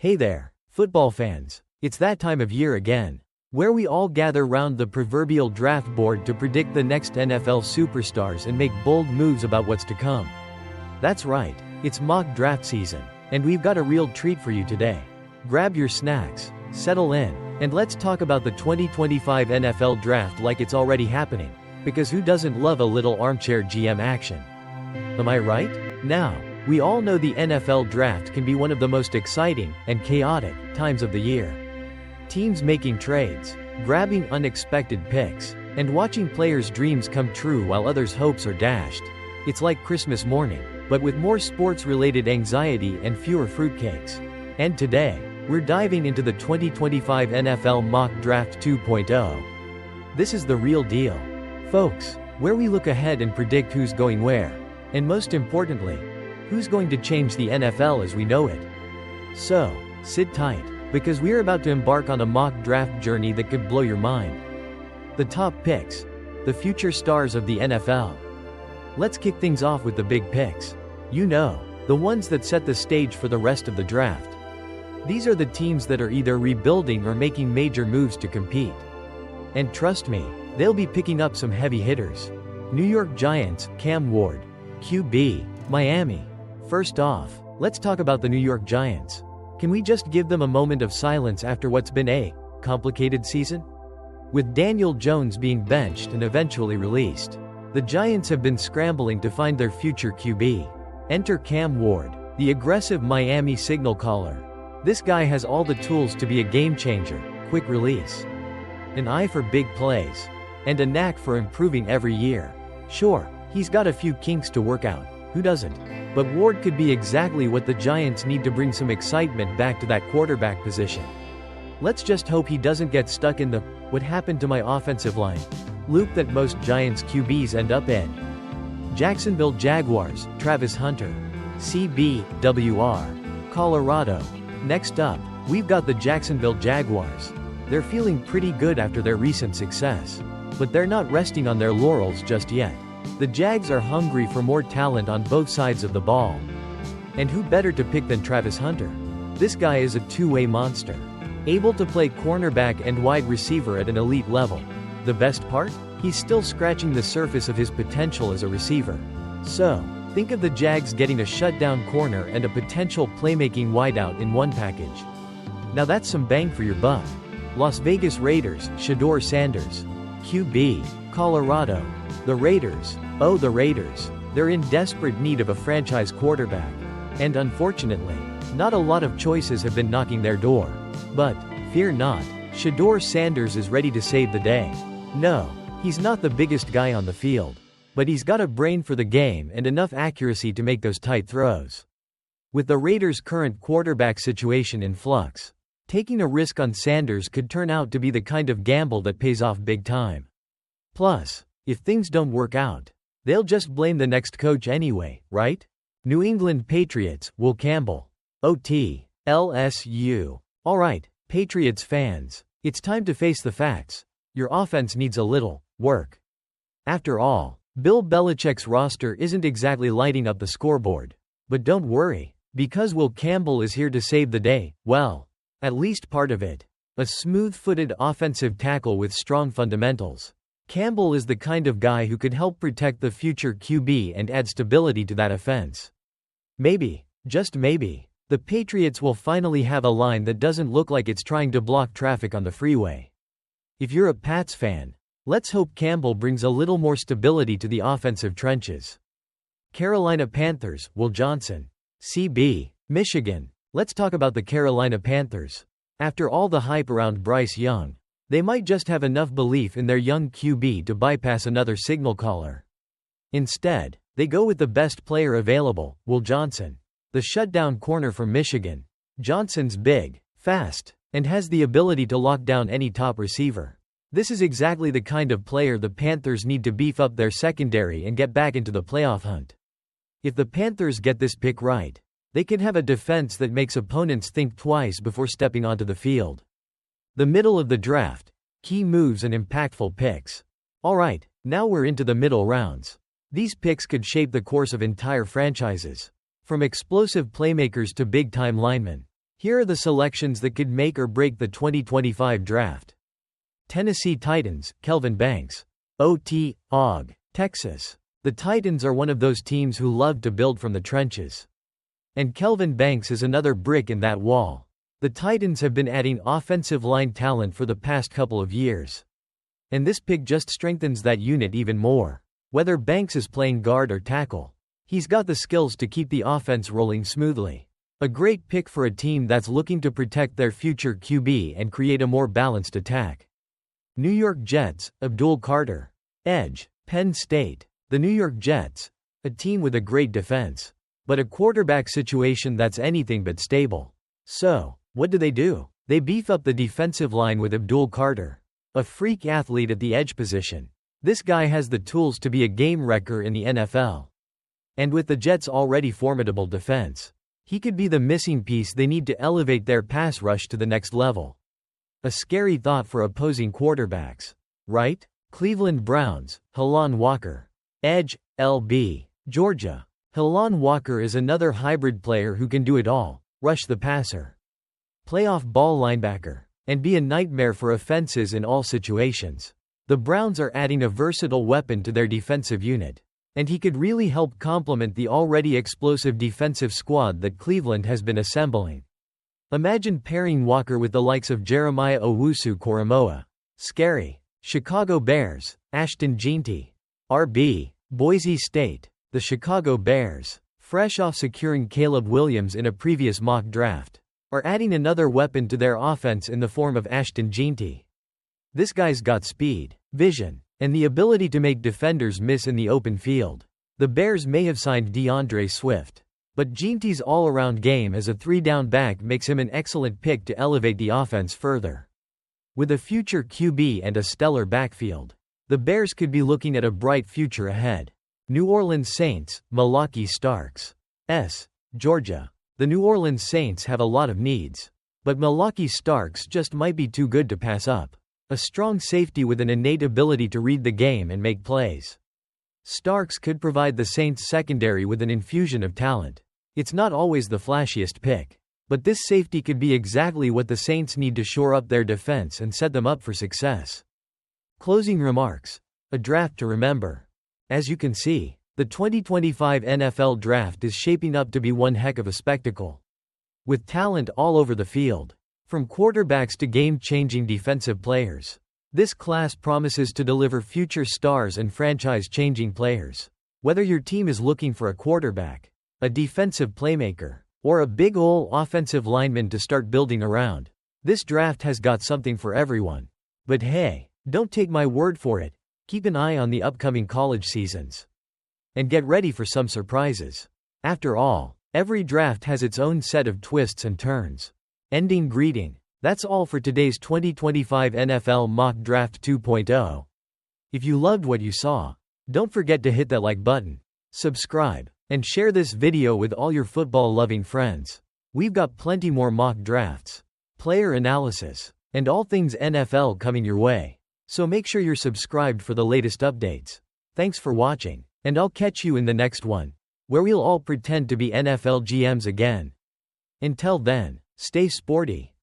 Hey there, football fans. It's that time of year again, where we all gather round the proverbial draft board to predict the next NFL superstars and make bold moves about what's to come. That's right, it's mock draft season, and we've got a real treat for you today. Grab your snacks, settle in, and let's talk about the 2025 NFL Draft like it's already happening, because who doesn't love a little armchair GM action? Am I right? Now, we all know the NFL Draft can be one of the most exciting and chaotic times of the year. Teams making trades, grabbing unexpected picks, and watching players' dreams come true while others' hopes are dashed. It's like Christmas morning, but with more sports-related anxiety and fewer fruitcakes. And today, we're diving into the 2025 NFL Mock Draft 2.0. This is the real deal, folks, where we look ahead and predict who's going where, and most importantly, who's going to change the NFL as we know it. So, sit tight, because we're about to embark on a mock draft journey that could blow your mind. The top picks, the future stars of the NFL. Let's kick things off with the big picks. You know, the ones that set the stage for the rest of the draft. These are the teams that are either rebuilding or making major moves to compete. And trust me, they'll be picking up some heavy hitters. New York Giants, Cam Ward. QB, Miami. First off, let's talk about the New York Giants. Can we just give them a moment of silence after what's been a complicated season? With Daniel Jones being benched and eventually released, the Giants have been scrambling to find their future QB. Enter Cam Ward, the aggressive Miami signal caller. This guy has all the tools to be a game changer, quick release, an eye for big plays, and a knack for improving every year. Sure, he's got a few kinks to work out, who doesn't? But Ward could be exactly what the Giants need to bring some excitement back to that quarterback position. Let's just hope he doesn't get stuck in the "what happened to my offensive line" loop that most Giants QBs end up in. Jacksonville Jaguars, Travis Hunter. CBWR. Colorado. Next up, we've got the Jacksonville Jaguars. They're feeling pretty good after their recent success. But they're not resting on their laurels just yet. The Jags are hungry for more talent on both sides of the ball. And who better to pick than Travis Hunter? This guy is a two-way monster, able to play cornerback and wide receiver at an elite level. The best part? He's still scratching the surface of his potential as a receiver. So, think of the Jags getting a shutdown corner and a potential playmaking wideout in one package. Now that's some bang for your buck. Las Vegas Raiders, Shedeur Sanders. QB, Colorado. The Raiders. Oh, the Raiders. They're in desperate need of a franchise quarterback. And unfortunately, not a lot of choices have been knocking their door. But, fear not, Shedeur Sanders is ready to save the day. No, he's not the biggest guy on the field. But he's got a brain for the game and enough accuracy to make those tight throws. With the Raiders' current quarterback situation in flux, taking a risk on Sanders could turn out to be the kind of gamble that pays off big time. Plus, if things don't work out, they'll just blame the next coach anyway, right? New England Patriots, Will Campbell. OT. LSU. Alright, Patriots fans, it's time to face the facts. Your offense needs a little work. After all, Bill Belichick's roster isn't exactly lighting up the scoreboard. But don't worry, because Will Campbell is here to save the day, well, at least part of it. A smooth-footed offensive tackle with strong fundamentals. Campbell is the kind of guy who could help protect the future QB and add stability to that offense. Maybe, just maybe, the Patriots will finally have a line that doesn't look like it's trying to block traffic on the freeway. If you're a Pats fan, let's hope Campbell brings a little more stability to the offensive trenches. Carolina Panthers, Will Johnson. CB, Michigan. Let's talk about the Carolina Panthers. After all the hype around Bryce Young, they might just have enough belief in their young QB to bypass another signal caller. Instead, they go with the best player available, Will Johnson. The shutdown corner from Michigan. Johnson's big, fast, and has the ability to lock down any top receiver. This is exactly the kind of player the Panthers need to beef up their secondary and get back into the playoff hunt. If the Panthers get this pick right, they can have a defense that makes opponents think twice before stepping onto the field. The middle of the draft. Key moves and impactful picks. Alright, now we're into the middle rounds. These picks could shape the course of entire franchises. From explosive playmakers to big-time linemen. Here are the selections that could make or break the 2025 draft. Tennessee Titans, Kelvin Banks. OT, Texas. The Titans are one of those teams who love to build from the trenches. And Kelvin Banks is another brick in that wall. The Titans have been adding offensive line talent for the past couple of years. And this pick just strengthens that unit even more. Whether Banks is playing guard or tackle, he's got the skills to keep the offense rolling smoothly. A great pick for a team that's looking to protect their future QB and create a more balanced attack. New York Jets, Abdul Carter. Edge, Penn State. The New York Jets, a team with a great defense, but a quarterback situation that's anything but stable. So, what do? They beef up the defensive line with Abdul Carter, a freak athlete at the edge position. This guy has the tools to be a game wrecker in the NFL. And with the Jets' already formidable defense, he could be the missing piece they need to elevate their pass rush to the next level. A scary thought for opposing quarterbacks, right? Cleveland Browns, Halon Walker. Edge, LB. Georgia. Halon Walker is another hybrid player who can do it all: rush the passer, play off ball linebacker, and be a nightmare for offenses in all situations. The Browns are adding a versatile weapon to their defensive unit, and he could really help complement the already explosive defensive squad that Cleveland has been assembling. Imagine pairing Walker with the likes of Jeremiah Owusu-Koramoah. Scary. Chicago Bears, Ashton Jeanty. RB. Boise State. The Chicago Bears, fresh off securing Caleb Williams in a previous mock draft, are adding another weapon to their offense in the form of Ashton Jeanty. This guy's got speed, vision, and the ability to make defenders miss in the open field. The Bears may have signed DeAndre Swift, but Jeanty's all-around game as a three-down back makes him an excellent pick to elevate the offense further. With a future QB and a stellar backfield, the Bears could be looking at a bright future ahead. New Orleans Saints, Malaki Starks. Georgia. The New Orleans Saints have a lot of needs, but Malaki Starks just might be too good to pass up. A strong safety with an innate ability to read the game and make plays. Starks could provide the Saints secondary with an infusion of talent. It's not always the flashiest pick, but this safety could be exactly what the Saints need to shore up their defense and set them up for success. Closing remarks. A draft to remember. As you can see, the 2025 NFL Draft is shaping up to be one heck of a spectacle. With talent all over the field, from quarterbacks to game-changing defensive players, this class promises to deliver future stars and franchise-changing players. Whether your team is looking for a quarterback, a defensive playmaker, or a big ol' offensive lineman to start building around, this draft has got something for everyone. But hey, don't take my word for it. Keep an eye on the upcoming college seasons. And get ready for some surprises. After all, every draft has its own set of twists and turns. Ending greeting. That's all for today's 2025 NFL Mock Draft 2.0. If you loved what you saw, don't forget to hit that like button, subscribe, and share this video with all your football-loving friends. We've got plenty more mock drafts, player analysis, and all things NFL coming your way. So make sure you're subscribed for the latest updates. Thanks for watching, and I'll catch you in the next one, where we'll all pretend to be NFL GMs again. Until then, stay sporty.